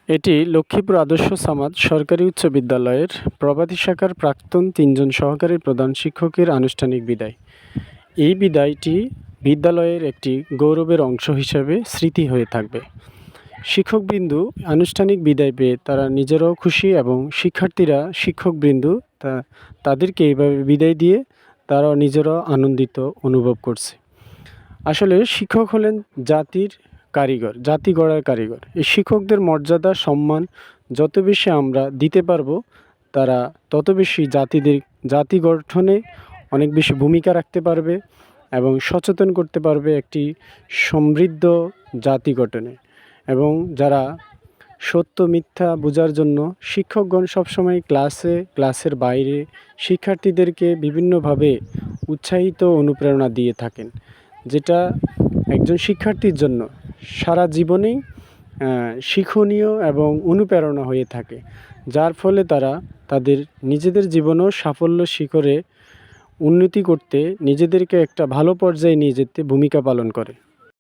এটি লক্ষ্মীপুর আদর্শ সামাদ সরকারি উচ্চ বিদ্যালয়ের প্রভাতী শাখার প্রাক্তন ৩ জন সহকারী প্রধান শিক্ষকের আনুষ্ঠানিক বিদায়। এই বিদায়টি বিদ্যালয়ের একটি গৌরবের অংশ হিসেবে স্মৃতি হয়ে থাকবে। শিক্ষকবৃন্দু আনুষ্ঠানিক বিদায় পেয়ে তারা নিজেরাও খুশি এবং শিক্ষার্থীরা শিক্ষকবৃন্দু তাদেরকে এইভাবে বিদায় দিয়ে তারাও নিজেরাও আনন্দিত অনুভব করছে। আসলে শিক্ষক হলেন জাতির কারিগর, জাতি গড়ার কারিগর। এই শিক্ষকদের মর্যাদা সম্মান যত বেশি আমরা দিতে পারবো, তারা তত বেশি জাতি গঠনে অনেক বেশি ভূমিকা রাখতে পারবে এবং সচেতন করতে পারবে একটি সমৃদ্ধ জাতি গঠনে। এবং যারা সত্য মিথ্যা বোঝার জন্য শিক্ষকগণ সবসময় ক্লাসের বাইরে শিক্ষার্থীদেরকে বিভিন্নভাবে উৎসাহিত অনুপ্রেরণা দিয়ে থাকেন, যেটা একজন শিক্ষার্থীর জন্য সারা জীবনেই শিক্ষণীয় এবং অনুপ্রেরণা হয়ে থাকে, যার ফলে তারা তাদের নিজেদের জীবনেও সাফল্য শিখরে উন্নতি করতে নিজেদেরকে একটা ভালো পর্যায়ে নিয়ে যেতে ভূমিকা পালন করে।